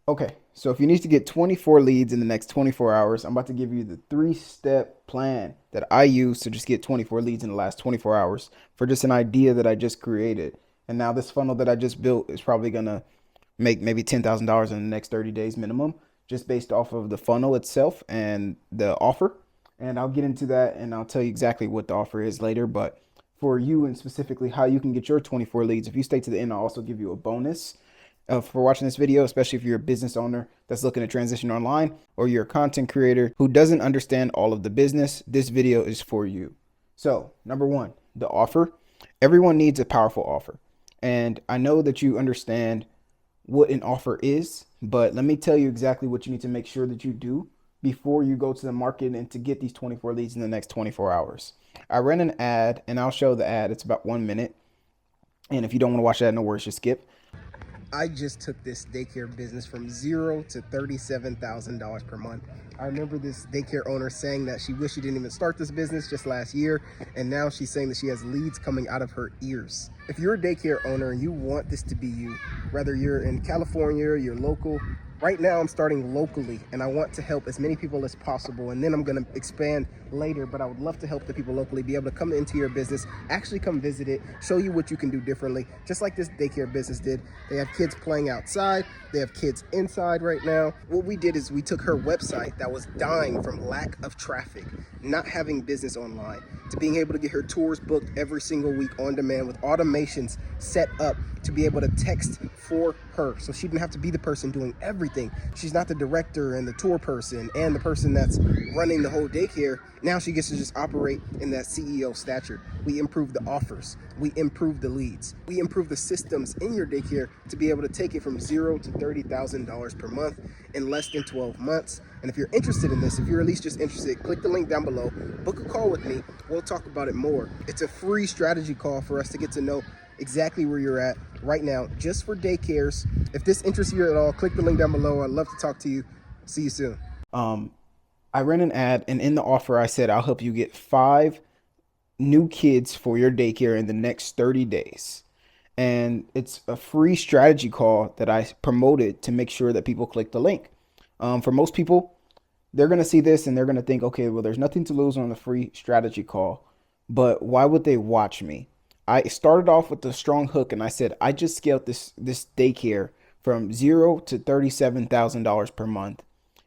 Okay, so if you need to get 24 leads in the next 24 hours, I'm about to give you the three-step plan that I use to just get 24 leads in the last 24 hours for just an idea that I just created. And now this funnel that I just built is probably gonna make maybe $10,000 in the next 30 days minimum, just based off of the funnel itself and the offer. And I'll get into that and I'll tell you exactly what the offer is later. But for you and specifically how you can get your 24 leads, if you stay to the end, I'll also give you a bonus for watching this video, especially if you're a business owner that's looking to transition online or you're a content creator who doesn't understand all of the business. This video is for you. So, number one, the offer. Everyone needs a powerful offer. And I know that you understand what an offer is, but let me tell you exactly what you need to make sure that you do before you go to the market and to get these 24 leads in the next 24 hours. I ran an ad and I'll show the ad. It's about 1 minute. And if you don't want to watch that, no worries, just skip. I just took this daycare business from zero to $37,000 per month. I remember this daycare owner saying that she wished she didn't even start this business just last year, and now she's saying that she has leads coming out of her ears. If you're a daycare owner and you want this to be you, whether you're in California, you're local, right now I'm starting locally and I want to help as many people as possible, and then I'm going to expand later, but I would love to help the people locally be able to come into your business, actually come visit it, show you what you can do differently, just like this daycare business did. They have kids playing outside, they have kids inside right now. What we did is we took her website that was dying from lack of traffic, not having business online, to being able to get her tours booked every single week on demand with automations set up to be able to text for her, so she didn't have to be the person doing everything. She's not the director and the tour person and the person that's running the whole daycare. Now she gets to just operate in that CEO stature. We improve the offers, we improve the leads, we improve the systems in your daycare to be able to take it from zero to $30,000 per month in less than 12 months. And if you're interested in this, if you're at least just interested, click the link down below, book a call with me, we'll talk about it more. It's a free strategy call for us to get to know exactly where you're at right now, just for daycares. If this interests you at all, click the link down below. I'd love to talk to you. See you soon. I ran an ad, and in the offer I said I'll help you get 5 new kids for your daycare in the next 30 days. And it's a free strategy call that I promoted to make sure that people click the link. For most people, they're going to see this and they're going to think, okay, well, there's nothing to lose on the free strategy call, but why would they watch me? I started off with a strong hook and I said, I just scaled this daycare from zero to $37,000 per month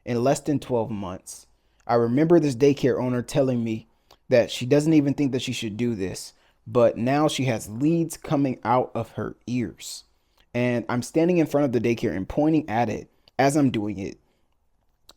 in less than 12 months. I remember this daycare owner telling me that she doesn't even think that she should do this, but now she has leads coming out of her ears. And I'm standing in front of the daycare and pointing at it as I'm doing it.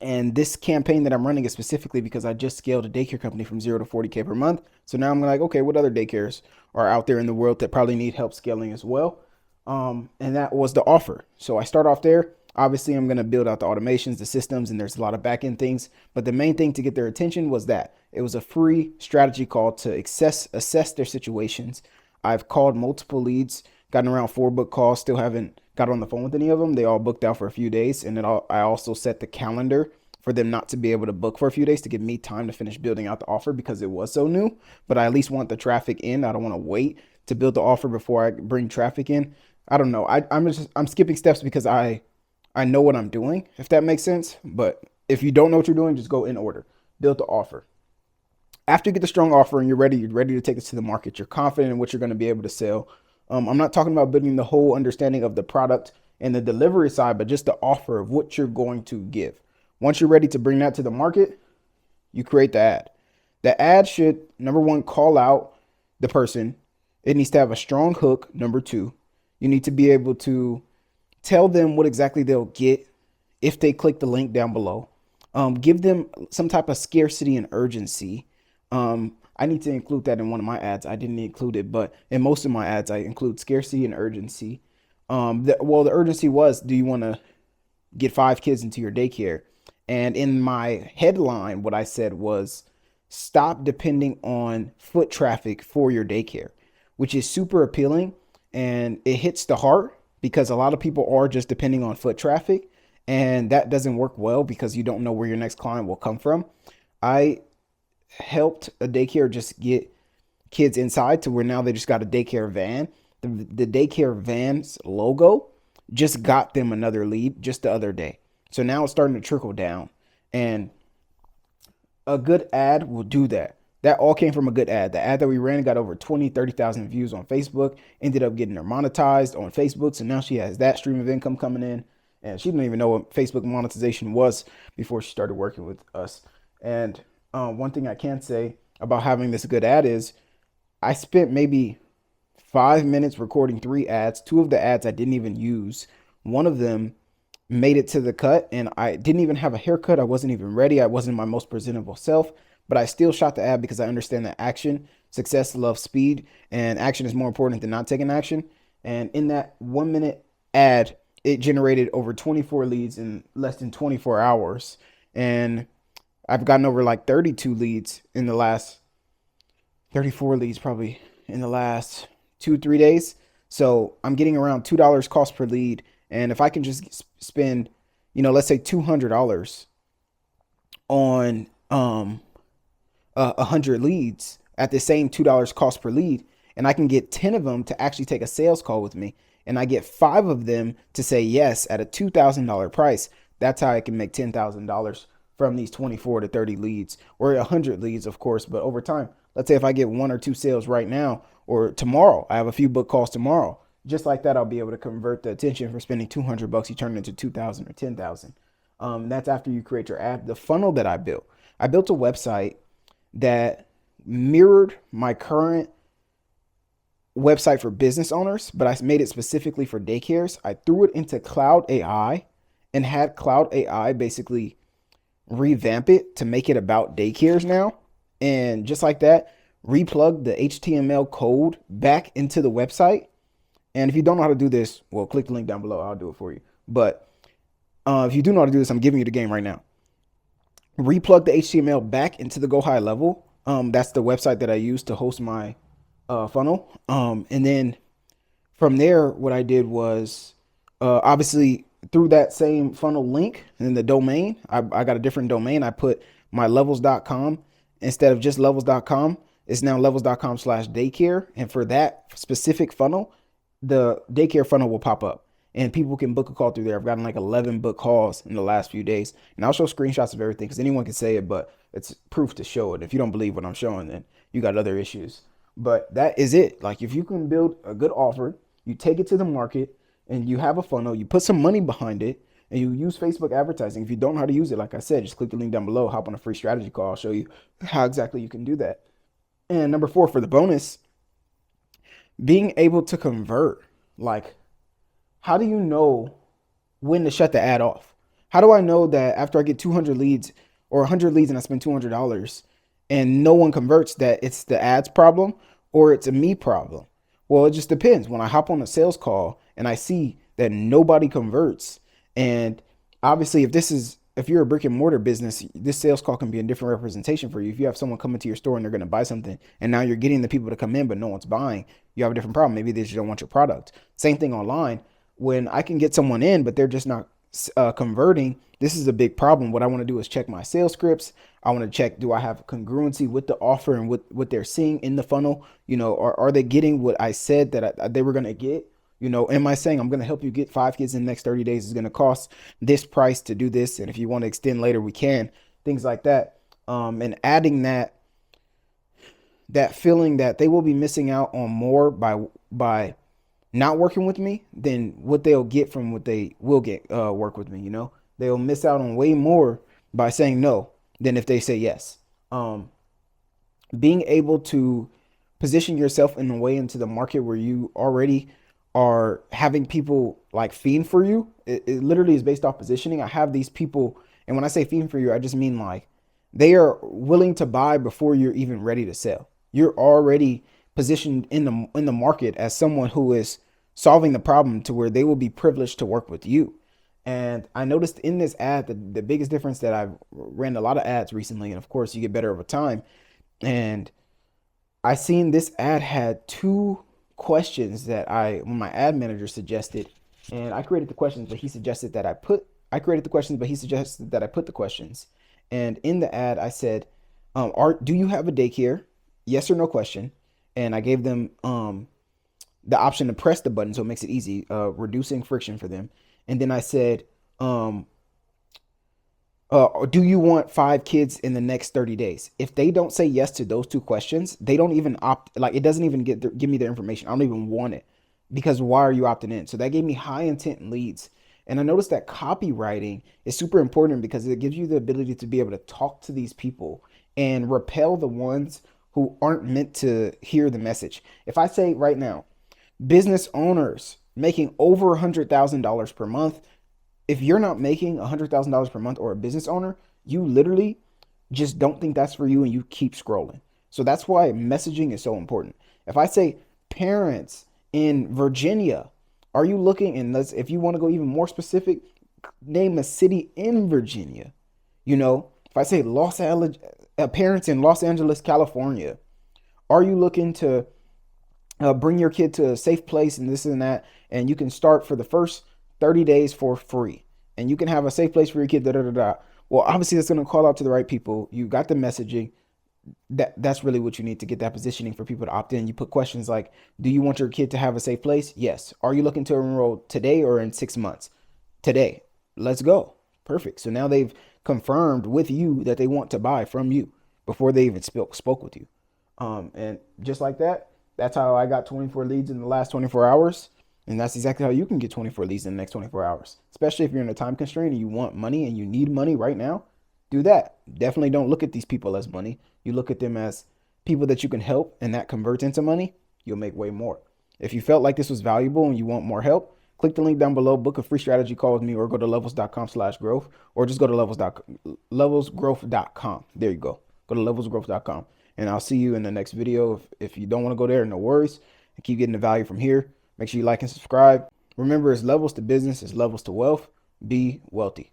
And this campaign that I'm running is specifically because I just scaled a daycare company from zero to 40K per month. So now I'm like, okay, what other daycares are out there in the world that probably need help scaling as well? And that was the offer. So I start off there. Obviously, I'm going to build out the automations, the systems, and there's a lot of back end things. But the main thing to get their attention was that it was a free strategy call to assess their situations. I've called multiple leads, gotten around 4 book calls, still haven't got on the phone with any of them. They all booked out for a few days. And then I also set the calendar for them not to be able to book for a few days to give me time to finish building out the offer because it was so new. But I at least want the traffic in. I don't want to wait to build the offer before I bring traffic in. I don't know. I'm skipping steps because I know what I'm doing, if that makes sense. But if you don't know what you're doing, just go in order. Build the offer. After you get the strong offer and you're ready to take this to the market, you're confident in what you're going to be able to sell. I'm not talking about building the whole understanding of the product and the delivery side, but just the offer of what you're going to give. Once you're ready to bring that to the market, you create the ad. The ad should, number one, call out the person. It needs to have a strong hook. Number two, you need to be able to tell them what exactly they'll get if they click the link down below. Give them some type of scarcity and urgency. I need to include that in one of my ads. I didn't include it, but in most of my ads, I include scarcity and urgency. The urgency was, do you want to get 5 kids into your daycare? And in my headline, what I said was, stop depending on foot traffic for your daycare, which is super appealing. And it hits the heart because a lot of people are just depending on foot traffic. And that doesn't work well because you don't know where your next client will come from. I helped a daycare just get kids inside to where now they just got a daycare van. The daycare van's logo just got them another lead just the other day. So now it's starting to trickle down. And a good ad will do that. That all came from a good ad. The ad that we ran got over 20, 30,000 views on Facebook, ended up getting her monetized on Facebook. So now she has that stream of income coming in. And she didn't even know what Facebook monetization was before she started working with us. And one thing I can say about having this good ad is I spent maybe 5 minutes recording 3 ads. Two of the ads I didn't even use. One of them made it to the cut, and I didn't even have a haircut. I wasn't even ready. I wasn't my most presentable self, but I still shot the ad because I understand that action, success loves speed, and action is more important than not taking action. And in that 1 minute ad, it generated over 24 leads in less than 24 hours. And I've gotten over like 32 leads in the last 34 leads probably in the last 2, 3 days. So I'm getting around $2 cost per lead. And if I can just spend, let's say $200 on 100 leads at the same $2 cost per lead, and I can get 10 of them to actually take a sales call with me, and I get 5 of them to say yes at a $2,000 price, that's how I can make $10,000 from these 24 to 30 leads, or 100 leads, of course. But over time, let's say if I get 1 or 2 sales right now, or tomorrow, I have a few book calls tomorrow. Just like that, I'll be able to convert the attention from spending $200, you turn it into 2,000 or 10,000. That's after you create your ad. The funnel that I built a website that mirrored my current website for business owners, but I made it specifically for daycares. I threw it into Cloud AI and had Cloud AI basically revamp it to make it about daycares now. And just like that, replug the HTML code back into the website. And if you don't know how to do this, well, click the link down below. I'll do it for you. But if you do know how to do this, I'm giving you the game right now. Replug the HTML back into the Go High Level. That's the website that I use to host my funnel. And then from there, what I did was obviously through that same funnel link and then the domain, I got a different domain. I put my levels.com instead of just levels.com. It's now levels.com/daycare. And for that specific funnel, the daycare funnel will pop up and people can book a call through there. I've gotten like 11 book calls in the last few days, and I'll show screenshots of everything because anyone can say it, but it's proof to show it. If you don't believe what I'm showing, then you got other issues. But that is it. Like if you can build a good offer, you take it to the market and you have a funnel, you put some money behind it and you use Facebook advertising. If you don't know how to use it, like I said, just click the link down below, hop on a free strategy call. I'll show you how exactly you can do that. And number 4 for the bonus, being able to convert. Like, how do you know when to shut the ad off? How do I know that after I get 200 leads or 100 leads and I spend $200 and no one converts, that it's the ads problem or it's a me problem? Well, it just depends. When I hop on a sales call and I see that nobody converts, and obviously if you're a brick and mortar business, this sales call can be a different representation for you. If you have someone coming to your store and they're going to buy something and now you're getting the people to come in, but no one's buying, you have a different problem. Maybe they just don't want your product. Same thing online. When I can get someone in, but they're just not converting, this is a big problem. What I want to do is check my sales scripts. I want to check, do I have congruency with the offer and what they're seeing in the funnel? Are they getting what I said that they were going to get? Am I saying I'm going to help you get 5 kids in the next 30 days? It's going to cost this price to do this. And if you want to extend later, we can, things like that. And adding that feeling that they will be missing out on more by not working with me than what they'll get from what they will get work with me. They'll miss out on way more by saying no than if they say yes. Being able to position yourself in a way into the market where you already are having people like fiend for you. It literally is based off positioning. I have these people, and when I say fiend for you, I just mean like they are willing to buy before you're even ready to sell. You're already positioned in the market as someone who is solving the problem to where they will be privileged to work with you. And I noticed in this ad that the biggest difference, that I've ran a lot of ads recently, and of course you get better over time. And I seen this ad had 2 questions that when my ad manager suggested, and I created the questions, but he suggested that I created the questions, but he suggested that I put the questions. And in the ad, I said, do you have a daycare? Yes or no question. And I gave them the option to press the button so it makes it easy, reducing friction for them. And then I said, um, do you want 5 kids in the next 30 days? If they don't say yes to those two questions, they don't even opt, like it doesn't even give me their information. I don't even want it because why are you opting in? So that gave me high intent leads. And I noticed that copywriting is super important because it gives you the ability to be able to talk to these people and repel the ones who aren't meant to hear the message. If I say right now, business owners making over $100,000 per month, if you're not making $100,000 per month or a business owner, you literally just don't think that's for you and you keep scrolling. So that's why messaging is so important. If I say parents in Virginia, are you looking, and let's, if you want to go even more specific, name a city in Virginia. If I say Los Angeles, parents in Los Angeles, California, are you looking to bring your kid to a safe place and this and that? And you can start for the first 30 days for free. And you can have a safe place for your kid, da da da da. Well, obviously, that's going to call out to the right people. You got the messaging. That's really what you need to get that positioning for people to opt in. You put questions like, do you want your kid to have a safe place? Yes. Are you looking to enroll today or in 6 months? Today. Let's go. Perfect. So now they've confirmed with you that they want to buy from you before they even spoke with you. And just like that, that's how I got 24 leads in the last 24 hours. And that's exactly how you can get 24 leads in the next 24 hours, especially if you're in a time constraint and you want money and you need money right now. Do that. Definitely don't look at these people as money. You look at them as people that you can help, and that converts into money. You'll make way more. If you felt like this was valuable and you want more help, click the link down below, book a free strategy call with me, or go to levels.com/growth, or just go to levelsgrowth.com. There you go. Go to levelsgrowth.com. And I'll see you in the next video. If you don't want to go there, no worries. And keep getting the value from here. Make sure you like and subscribe. Remember, it's levels to business, it's levels to wealth. Be wealthy.